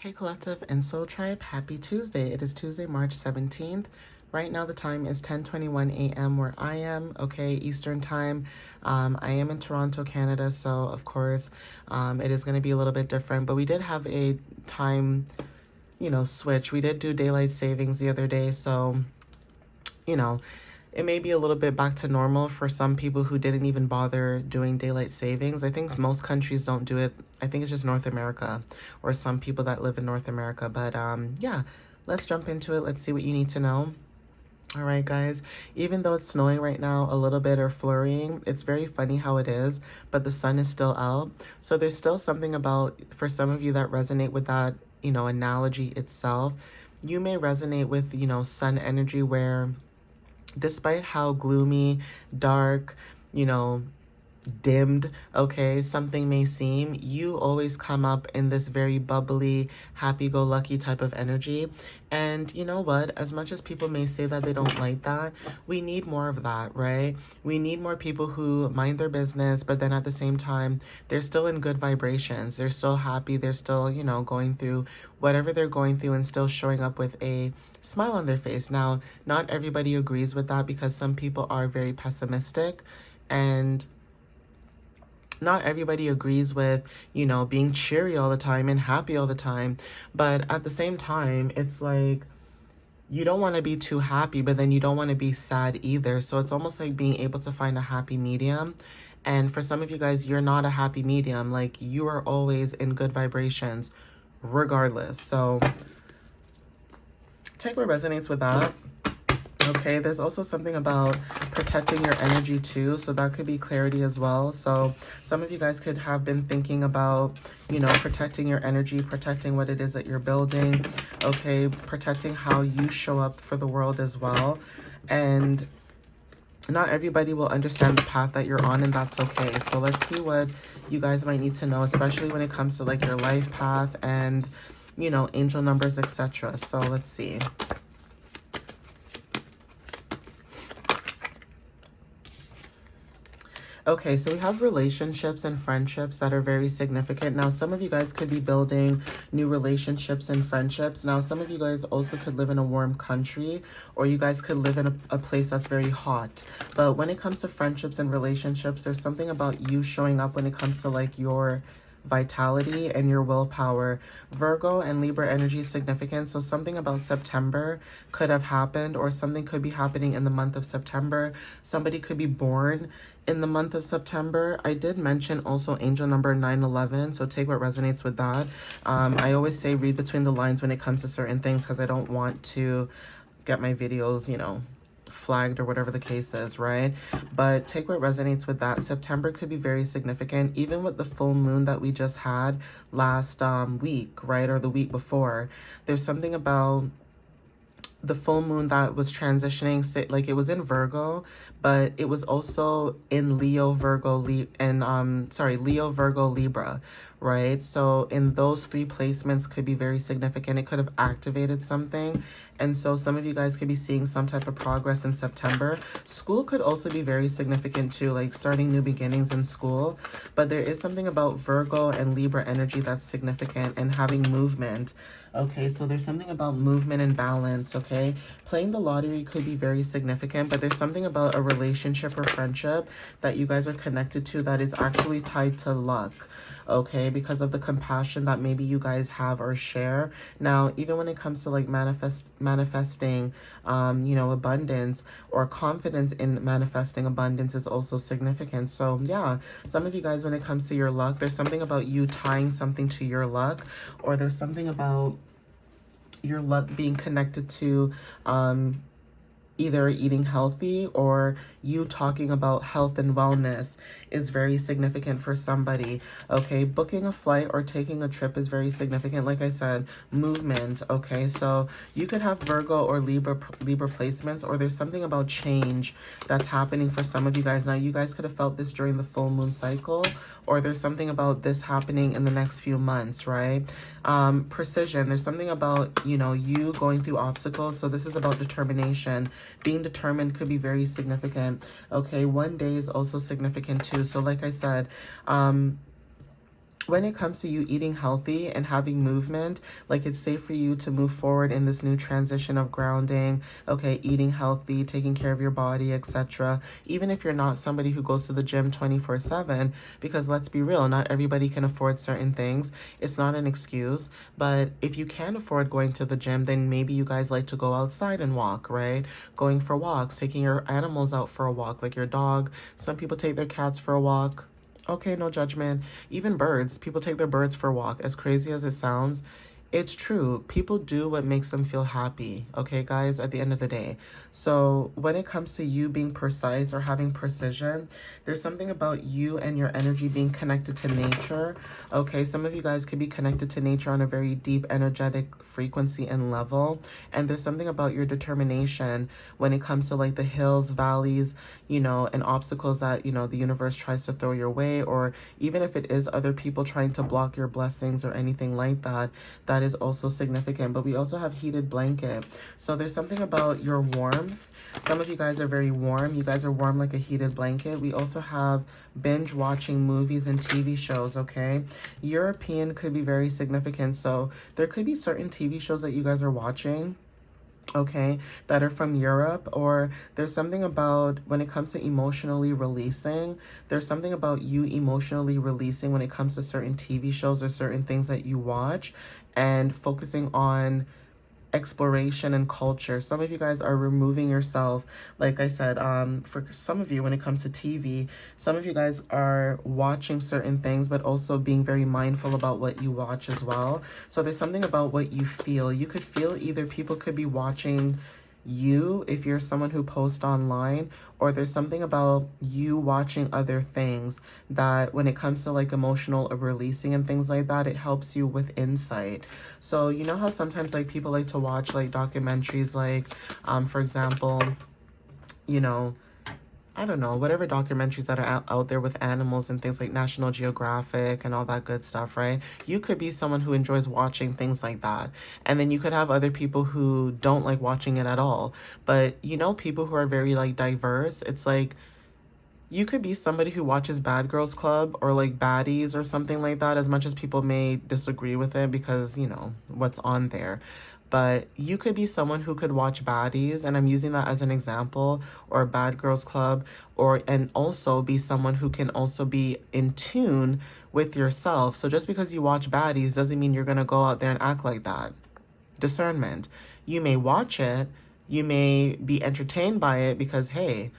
Hey Collective and Soul Tribe, happy Tuesday. It is Tuesday, March 17th. Right now the time is 10:21 a.m. where I am, okay, Eastern time. I am in Toronto, Canada, so of course it is going to be a little bit different, but we did have a time, switch. We did do daylight savings the other day, so, you know, it may be a little bit back to normal for some people who didn't even bother doing daylight savings. I think most countries don't do it. I think it's just North America or some people that live in North America. But yeah, let's jump into it. Let's see what you need to know. All right, guys, even though it's snowing right now a little bit or flurrying, it's very funny how it is, but the sun is still out. So there's still something about, for some of you that resonate with that, analogy itself, you may resonate with, sun energy where despite how gloomy, dark, you know, dimmed, okay, something may seem, you always come up in this very bubbly, happy-go-lucky type of energy. And you know what? As much as people may say that they don't like that, we need more of that, right? We need more people who mind their business, but then at the same time, they're still in good vibrations. They're still happy. They're still, going through whatever they're going through and still showing up with a smile on their face. Now, not everybody agrees with that because some people are very pessimistic, and not everybody agrees with, being cheery all the time and happy all the time. But at the same time, it's like you don't want to be too happy, but then you don't want to be sad either. So it's almost like being able to find a happy medium. And for some of you guys, you're not a happy medium. Like, you are always in good vibrations regardless. So take what resonates with that. Okay, there's also something about protecting your energy too, so that could be clarity as well. So some of you guys could have been thinking about, protecting your energy, protecting what it is that you're building, okay, protecting how you show up for the world as well. And not everybody will understand the path that you're on, and that's okay. So let's see what you guys might need to know, especially when it comes to like your life path and, angel numbers, etc. So let's see. Okay, so we have relationships and friendships that are very significant. Now, some of you guys could be building new relationships and friendships. Now, some of you guys also could live in a warm country, or you guys could live in a place that's very hot. But when it comes to friendships and relationships, there's something about you showing up when it comes to like your vitality and your willpower. Virgo and Libra energy is significant. So something about September could have happened, or something could be happening in the month of September. Somebody could be born in the month of September. I did mention also angel number 911, so take what resonates with that. I always say read between the lines when it comes to certain things because I don't want to get my videos, flagged or whatever the case is, right? But take what resonates with that. September could be very significant, even with the full moon that we just had last week, right? Or the week before. There's something about the full moon that was transitioning, like it was in Virgo, but it was also in Leo, Virgo, Leo, Virgo, Libra, right? So in those three placements could be very significant. It could have activated something. And so some of you guys could be seeing some type of progress in September. School could also be very significant too, like starting new beginnings in school. But there is something about Virgo and Libra energy that's significant, and having movement. Okay, so there's something about movement and balance, okay? Playing the lottery could be very significant, but there's something about a relationship or friendship that you guys are connected to that is actually tied to luck, okay? Because of the compassion that maybe you guys have or share. Now, even when it comes to like manifesting, abundance, or confidence in manifesting abundance is also significant. So yeah, some of you guys, when it comes to your luck, there's something about you tying something to your luck, or there's something about your luck being connected to either eating healthy, or you talking about health and wellness is very significant for somebody. Okay, booking a flight or taking a trip is very significant. Like I said, movement. Okay, so you could have Virgo or Libra placements, or there's something about change that's happening for some of you guys. Now, you guys could have felt this during the full moon cycle, or there's something about this happening in the next few months, right? Precision. There's something about, you going through obstacles. So this is about determination. Being determined could be very significant. Okay, one day is also significant too. So like I said, when it comes to you eating healthy and having movement, like it's safe for you to move forward in this new transition of grounding, okay, eating healthy, taking care of your body, etc. Even if you're not somebody who goes to the gym 24/7, because let's be real, not everybody can afford certain things. It's not an excuse, but if you can afford going to the gym, then maybe you guys like to go outside and walk, right? Going for walks, taking your animals out for a walk, like your dog. Some people take their cats for a walk. Okay, no judgment. Even birds, people take their birds for a walk. As crazy as it sounds, it's true. People do what makes them feel happy, okay, guys, at the end of the day. So, when it comes to you being precise or having precision, there's something about you and your energy being connected to nature, okay? Some of you guys could be connected to nature on a very deep, energetic frequency and level. And there's something about your determination when it comes to like the hills, valleys, and obstacles that, the universe tries to throw your way, or even if it is other people trying to block your blessings or anything like that, that is also significant. But we also have heated blanket. So there's something about your warmth. Some of you guys are very warm. You guys are warm like a heated blanket. We also have binge watching movies and TV shows, okay? European could be very significant. So there could be certain TV shows that you guys are watching, okay, that are from Europe, or there's something about when it comes to emotionally releasing, there's something about you emotionally releasing when it comes to certain TV shows or certain things that you watch and focusing on exploration and culture. Some of you guys are removing yourself. Like I said, for some of you, when it comes to TV, some of you guys are watching certain things, but also being very mindful about what you watch as well. So there's something about what you feel. You could feel either people could be watching you if you're someone who posts online, or there's something about you watching other things that when it comes to like emotional releasing and things like that, it helps you with insight. So you know how sometimes like people like to watch like documentaries, like for example, you know I don't know, whatever documentaries that are out there with animals and things like National Geographic and all that good stuff, right? You could be someone who enjoys watching things like that. And then you could have other people who don't like watching it at all. But people who are very like diverse, it's like you could be somebody who watches Bad Girls Club or like Baddies or something like that, as much as people may disagree with it because, what's on there. But you could be someone who could watch Baddies, and I'm using that as an example, or Bad Girls Club, and also be someone who can also be in tune with yourself. So just because you watch Baddies doesn't mean you're going to go out there and act like that. Discernment. You may watch it, you may be entertained by it because, hey,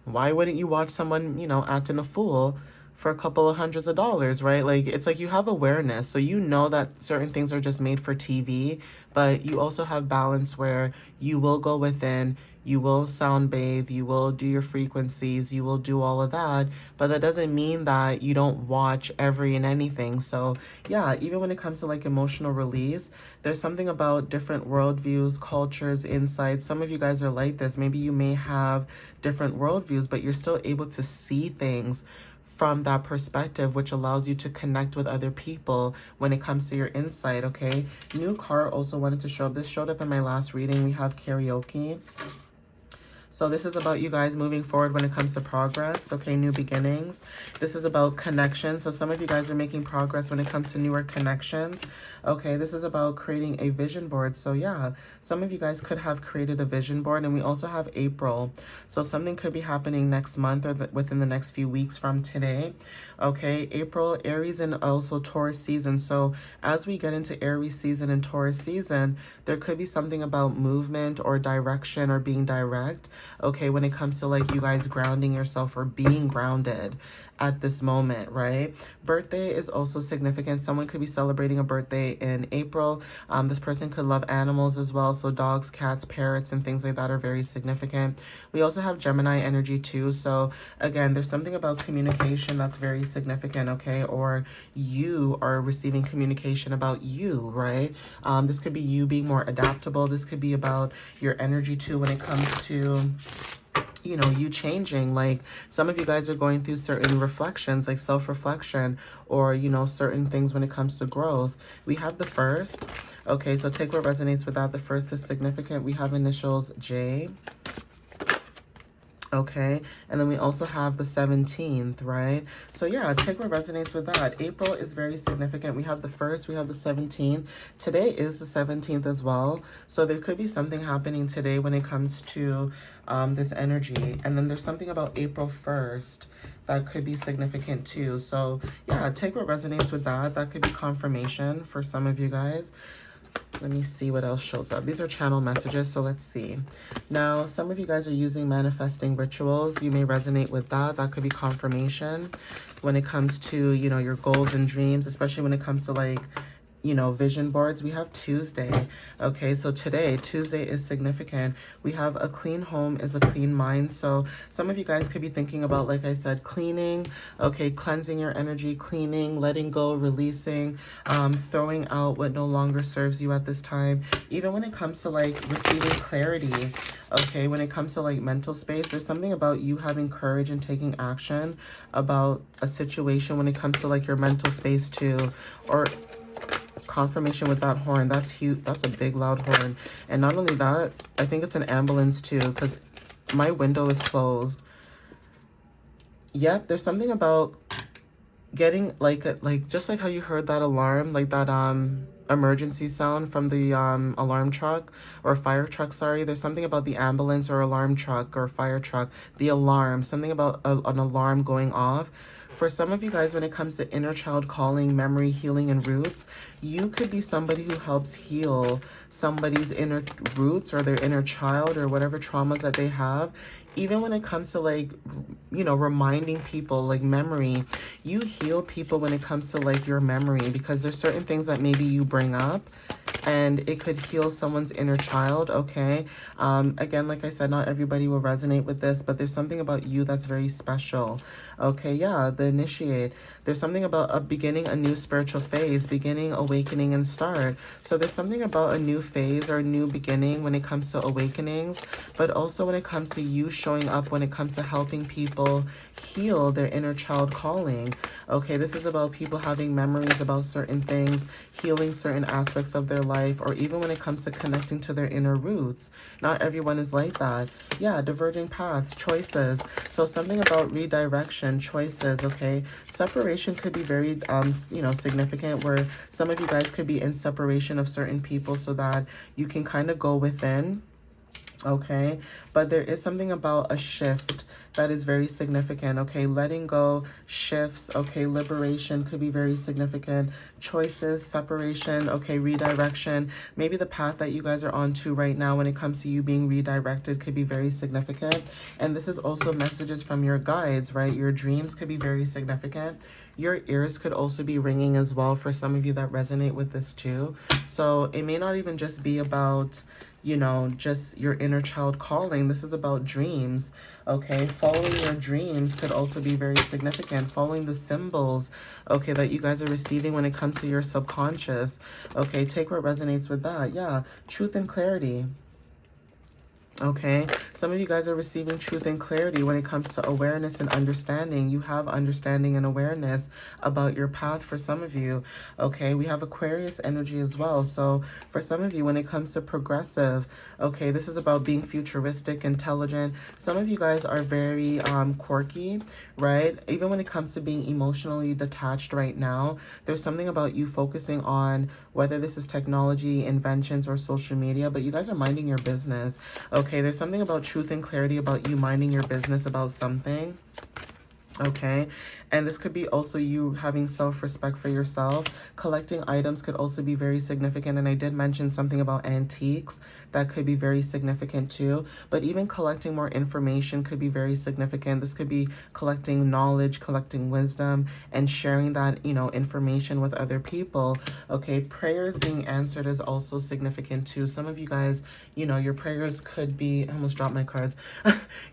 why wouldn't you watch someone, acting a fool for a couple of hundreds of dollars, right? Like, it's like you have awareness. So you know that certain things are just made for TV, but you also have balance where you will go within, you will sound bathe, you will do your frequencies, you will do all of that. But that doesn't mean that you don't watch every and anything. So yeah, even when it comes to like emotional release, there's something about different worldviews, cultures, insights. Some of you guys are like this. Maybe you may have different worldviews, but you're still able to see things from that perspective, which allows you to connect with other people when it comes to your insight, okay? New car also wanted to show up. This showed up in my last reading. We have karaoke. So this is about you guys moving forward when it comes to progress, okay, new beginnings. This is about connection. So some of you guys are making progress when it comes to newer connections, okay? This is about creating a vision board. So yeah, some of you guys could have created a vision board, and we also have April. So something could be happening next month or within the next few weeks from today, okay? April, Aries, and also Taurus season. So as we get into Aries season and Taurus season, there could be something about movement or direction or being direct, okay, when it comes to like you guys grounding yourself or being grounded at this moment, right? Birthday is also significant. Someone could be celebrating a birthday in April. This person could love animals as well. So dogs, cats, parrots, and things like that are very significant. We also have Gemini energy too. So again, there's something about communication that's very significant, okay? Or you are receiving communication about you, right? This could be you being more adaptable. This could be about your energy too when it comes to you changing. Like some of you guys are going through certain reflections, like self-reflection, or certain things when it comes to growth. We have the first, okay, so take what resonates with that. The first is significant. We have initials J, Okay, and then we also have the 17th, right? So yeah, take what resonates with that. April is very significant. We have the 1st, we have the 17th. Today is the 17th as well. So there could be something happening today when it comes to this energy. And then there's something about April 1st that could be significant too. So yeah, take what resonates with that. That could be confirmation for some of you guys. Let me see what else shows up. These are channel messages, so let's see. Now, some of you guys are using manifesting rituals. You may resonate with that. That could be confirmation when it comes to, you know, your goals and dreams, especially when it comes to like, you know, vision boards. We have Tuesday. Okay, so today, Tuesday is significant. We have a clean home is a clean mind. So some of you guys could be thinking about, like I said, cleaning, okay, cleansing your energy, cleaning, letting go, releasing, throwing out what no longer serves you at this time. Even when it comes to like receiving clarity, okay, when it comes to like mental space, there's something about you having courage and taking action about a situation when it comes to like your mental space too, or confirmation with that horn. That's huge. That's a big loud horn. And not only that, I think it's an ambulance too, because my window is closed. Yep, there's something about getting like just like how you heard that alarm, like that emergency sound from the alarm truck or fire truck, sorry. There's something about the ambulance or alarm truck or fire truck, the alarm, something about an alarm going off. For some of you guys, when it comes to inner child calling, memory, healing, and roots, you could be somebody who helps heal somebody's inner roots or their inner child or whatever traumas that they have. Even when it comes to like, you know, reminding people, like memory, you heal people when it comes to like your memory, because there's certain things that maybe you bring up and it could heal someone's inner child, okay? Again, like I said, not everybody will resonate with this, but there's something about you that's very special, okay? Yeah, the initiate. There's something about a beginning, a new spiritual phase, beginning, awakening, and start. So there's something about a new phase or a new beginning when it comes to awakenings, but also when it comes to you showing up, when it comes to helping people heal their inner child calling, okay? This is about people having memories about certain things, healing certain aspects of their life, or even when it comes to connecting to their inner roots. Not everyone is like that. Yeah, diverging paths, choices. So something about redirection, choices, okay? Separation could be very, you know, significant, where some of you guys could be in separation of certain people so that you can kind of go within. Okay, but there is something about a shift that is very significant. Okay, letting go, shifts. Okay, liberation could be very significant. Choices, separation. Okay, redirection. Maybe the path that you guys are on to right now when it comes to you being redirected could be very significant. And this is also messages from your guides, right? Your dreams could be very significant. Your ears could also be ringing as well for some of you that resonate with this too. So it may not even just be about, you know, just your inner child calling. This is about dreams, okay? Following your dreams could also be very significant. Following the symbols, okay, that you guys are receiving when it comes to your subconscious. Okay, take what resonates with that. Yeah, truth and clarity. Okay, some of you guys are receiving truth and clarity when it comes to awareness and understanding. You have understanding and awareness about your path for some of you. Okay, we have Aquarius energy as well. So for some of you, when it comes to progressive, okay, this is about being futuristic, intelligent. Some of you guys are very quirky, right? Even when it comes to being emotionally detached right now, there's something about you focusing on whether this is technology, inventions, or social media, but you guys are minding your business. Okay, there's something about truth and clarity about you minding your business about something. Okay, and this could be also you having self-respect for yourself. Collecting items could also be very significant, and I did mention something about antiques that could be very significant too. But even collecting more information could be very significant. This could be collecting knowledge, collecting wisdom, and sharing that, you know, information with other people. Okay, prayers being answered is also significant too. Some of you guys, you know, your prayers could be, I almost dropped my cards.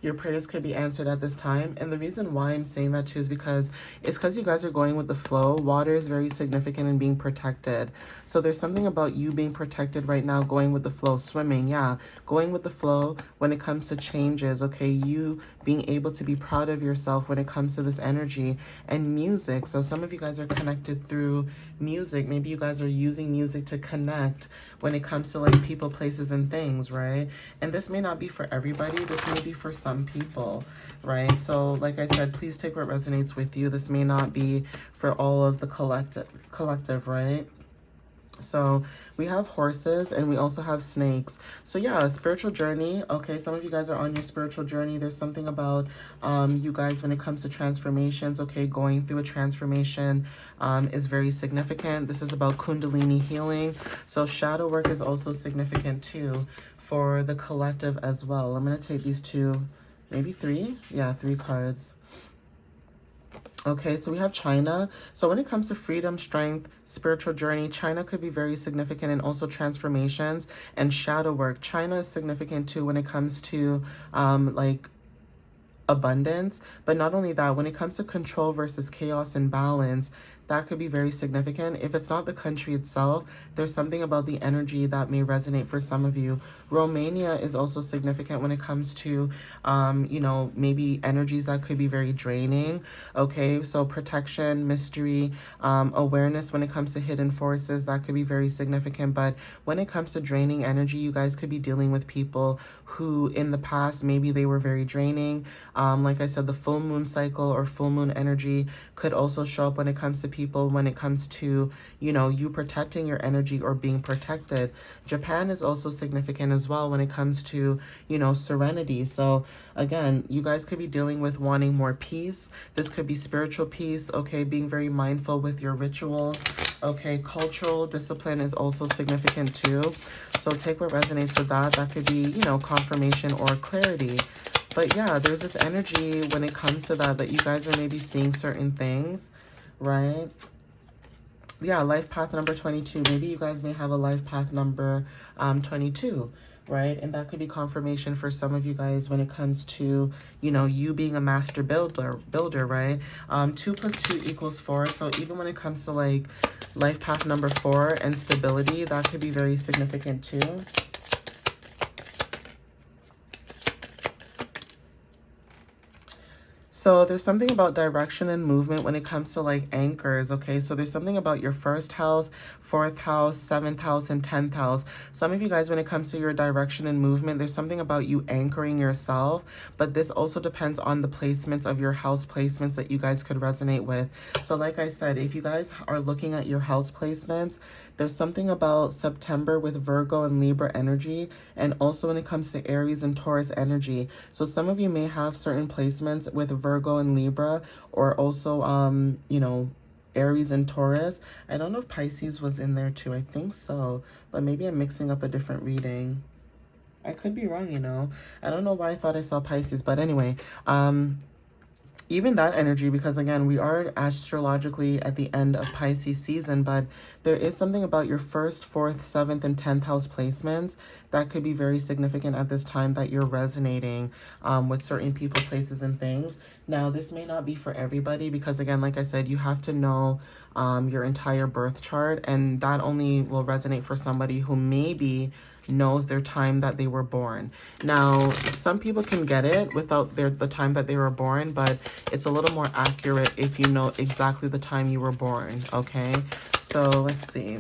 Your prayers could be answered at this time, and the reason why I'm saying that too is because it's because you guys are going with the flow. Water is very significant in being protected. So there's something about you being protected right now, going with the flow, swimming, yeah, going with the flow when it comes to changes, okay? You being able to be proud of yourself when it comes to this energy and music. So some of you guys are connected through music. Maybe you guys are using music to connect when it comes to like people, places, and things, right? And this may not be for everybody. This may be for some people, right? So like I said, please take what resonates with you. This may not be for all of the collective, right? So we have horses and we also have snakes. So yeah, a spiritual journey. Okay, some of you guys are on your spiritual journey. There's something about you guys when it comes to transformations. Okay, going through a transformation is very significant. This is about Kundalini healing. So shadow work is also significant too for the collective as well. I'm going to take these two, maybe three. Yeah, three cards. Okay, so we have China. So when it comes to freedom, strength, spiritual journey, China could be very significant, and also transformations and shadow work. China is significant too when it comes to like abundance. But not only that, when it comes to control versus chaos and balance, that could be very significant. If it's not the country itself, there's something about the energy that may resonate for some of you. Romania is also significant when it comes to, you know, maybe energies that could be very draining. Okay, so protection, mystery, awareness when it comes to hidden forces, that could be very significant. But when it comes to draining energy, you guys could be dealing with people who in the past, maybe they were very draining. Like I said, the full moon cycle or full moon energy could also show up when it comes to people, when it comes to, you know, you protecting your energy or being protected. Japan is also significant as well when it comes to, you know, serenity. So again, you guys could be dealing with wanting more peace. This could be spiritual peace, okay, being very mindful with your rituals. Okay, cultural discipline is also significant too. So take what resonates with that. That could be, you know, confirmation or clarity. But yeah, there's this energy when it comes to that you guys are maybe seeing certain things, right? Yeah, life path number 22. Maybe you guys may have a life path number 22, right? And that could be confirmation for some of you guys when it comes to, you know, you being a master builder, right? 2 plus 2 equals 4. So even when it comes to like life path number 4 and stability, that could be very significant too. So there's something about direction and movement when it comes to like anchors, okay? So there's something about your first house, 4th house, 7th house, and 10th house. Some of you guys, when it comes to your direction and movement, there's something about you anchoring yourself, but this also depends on the placements of your house placements that you guys could resonate with. So like I said, if you guys are looking at your house placements, there's something about September with Virgo and Libra energy, and also when it comes to Aries and Taurus energy. So some of you may have certain placements with Virgo and Libra, or also, you know, Aries and Taurus. I don't know if Pisces was in there too. I think so, but maybe I'm mixing up a different reading. I could be wrong, you know. I don't know why I thought I saw Pisces, but anyway, even that energy, because again, we are astrologically at the end of Pisces season, but there is something about your 1st, 4th, 7th, and 10th house placements that could be very significant at this time, that you're resonating with certain people, places, and things. Now, this may not be for everybody because, again, like I said, you have to know your entire birth chart, and that only will resonate for somebody who maybe knows their time that they were born. Now, some people can get it without the time that they were born, but it's a little more accurate if you know exactly the time you were born, okay? So let's see.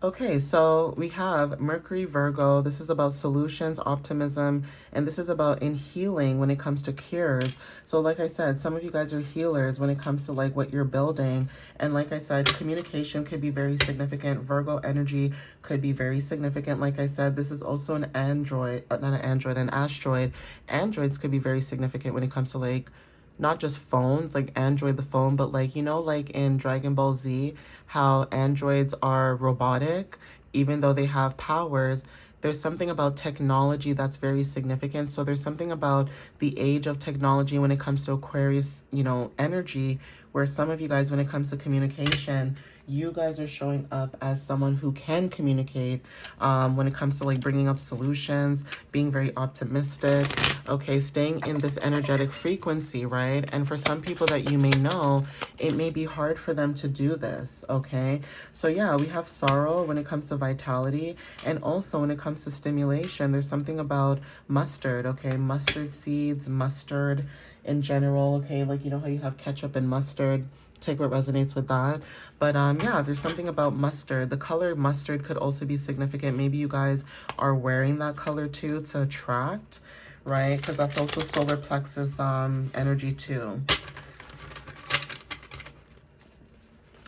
Okay, so we have Mercury, Virgo. This is about solutions, optimism, and this is about in healing when it comes to cures. So like I said, some of you guys are healers when it comes to like what you're building. And like I said, communication could be very significant. Virgo energy could be very significant. Like I said, this is also an android, not an android, an asteroid. Androids could be very significant when it comes to like not just phones, like Android the phone, but like, you know, like in Dragon Ball Z, how androids are robotic, even though they have powers. There's something about technology that's very significant. So there's something about the age of technology when it comes to Aquarius, you know, energy, where some of you guys, when it comes to communication, You guys are showing up as someone who can communicate when it comes to like bringing up solutions, being very optimistic, okay, staying in this energetic frequency, right? And for some people that you may know, it may be hard for them to do this, okay? So yeah, we have sorrow when it comes to vitality, and also when it comes to stimulation. There's something about mustard, okay? Mustard seeds, mustard in general, okay? Like, you know how you have ketchup and mustard? Take what resonates with that. But yeah, there's something about mustard. The color mustard could also be significant. Maybe you guys are wearing that color too to attract, right? Because that's also solar plexus energy too.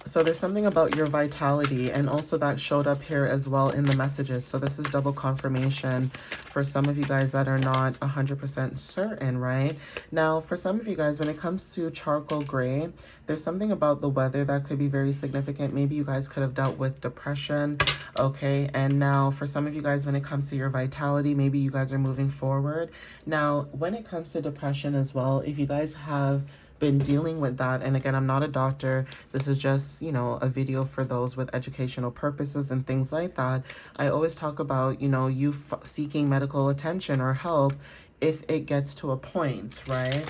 So there's something about your vitality, and also that showed up here as well in the messages. So this is double confirmation for some of you guys that are not 100% certain, right? Now, for some of you guys, when it comes to charcoal gray, there's something about the weather that could be very significant. Maybe you guys could have dealt with depression, okay? And now for some of you guys, when it comes to your vitality, maybe you guys are moving forward. Now, when it comes to depression as well, if you guys have been dealing with that, and again, I'm not a doctor, this is just, you know, a video for those with educational purposes and things like that. I always talk about, you know, you seeking medical attention or help if it gets to a point, right?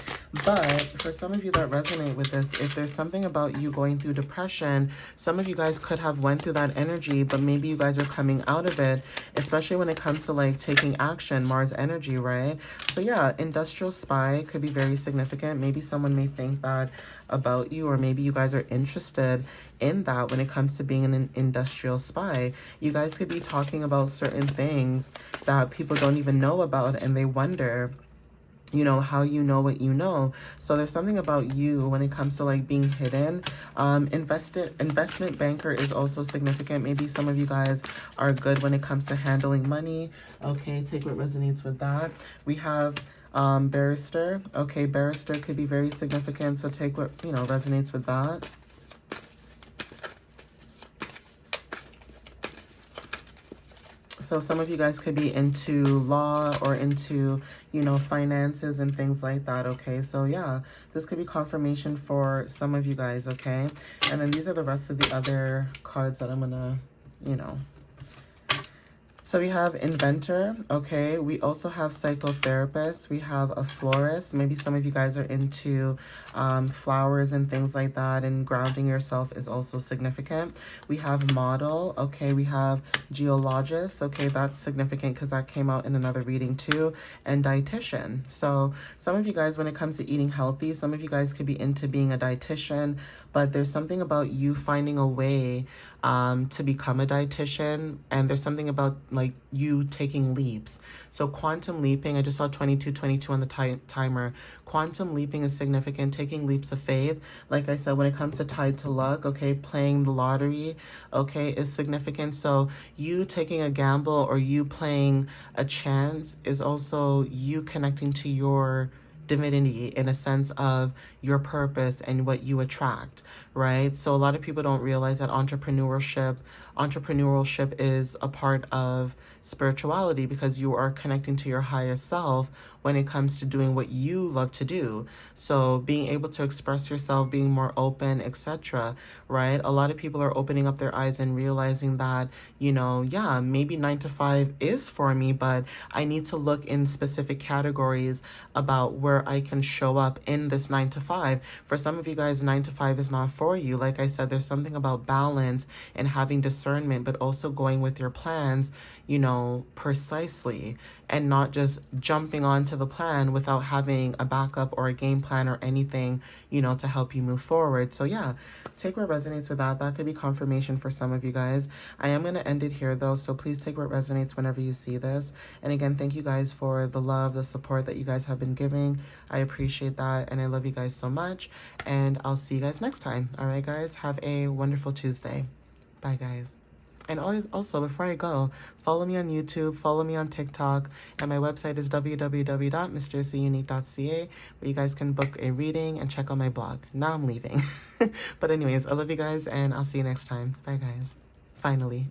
But for some of you that resonate with this, if there's something about you going through depression, some of you guys could have went through that energy, but maybe you guys are coming out of it, especially when it comes to like taking action, Mars energy, right? So yeah, industrial spy could be very significant. Maybe someone may think that about you, or maybe you guys are interested in that when it comes to being an industrial spy. You guys could be talking about certain things that people don't even know about, and they wonder, you know, how you know what you know. So there's something about you when it comes to like being hidden. Investment banker is also significant. Maybe some of you guys are good when it comes to handling money. Okay, take what resonates with that. We have barrister. Okay, barrister could be very significant, so take what, you know, resonates with that. So some of you guys could be into law or into, you know, finances and things like that, okay? So yeah, this could be confirmation for some of you guys, okay? And then these are the rest of the other cards that I'm gonna, you know. So we have inventor, okay? We also have psychotherapist. We have a florist. Maybe some of you guys are into flowers and things like that, and grounding yourself is also significant. We have model, okay? We have geologist, okay? That's significant because that came out in another reading too. And dietitian. So some of you guys, when it comes to eating healthy, some of you guys could be into being a dietitian, but there's something about you finding a way to become a dietitian, and there's something about like you taking leaps. So quantum leaping, I just saw 2222 on the timer. Quantum leaping is significant, taking leaps of faith. Like I said, when it comes to tied to luck, okay, playing the lottery, okay, is significant. So you taking a gamble or you playing a chance is also you connecting to your divinity in a sense of your purpose and what you attract, right? So a lot of people don't realize that entrepreneurship is a part of spirituality, because you are connecting to your highest self when it comes to doing what you love to do. So being able to express yourself, being more open, etc., right? A lot of people are opening up their eyes and realizing that, you know, yeah, maybe 9 to 5 is for me, but I need to look in specific categories about where I can show up in this 9 to 5. For some of you guys, 9 to 5 is not for you. Like I said, there's something about balance and having discernment, but also going with your plans, you know, precisely, and not just jumping onto the plan without having a backup or a game plan or anything, you know, to help you move forward. So yeah, take what resonates with that. That could be confirmation for some of you guys. I am going to end it here though, so please take what resonates whenever you see this. And again, thank you guys for the love, the support that you guys have been giving. I appreciate that, and I love you guys so much, and I'll see you guys next time. All right, guys, have a wonderful Tuesday. Bye, guys. And also, before I go, follow me on YouTube, follow me on TikTok, and my website is www.mysteriouslyunique.ca, where you guys can book a reading and check out my blog. Now I'm leaving. But anyways, I love you guys, and I'll see you next time. Bye, guys. Finally.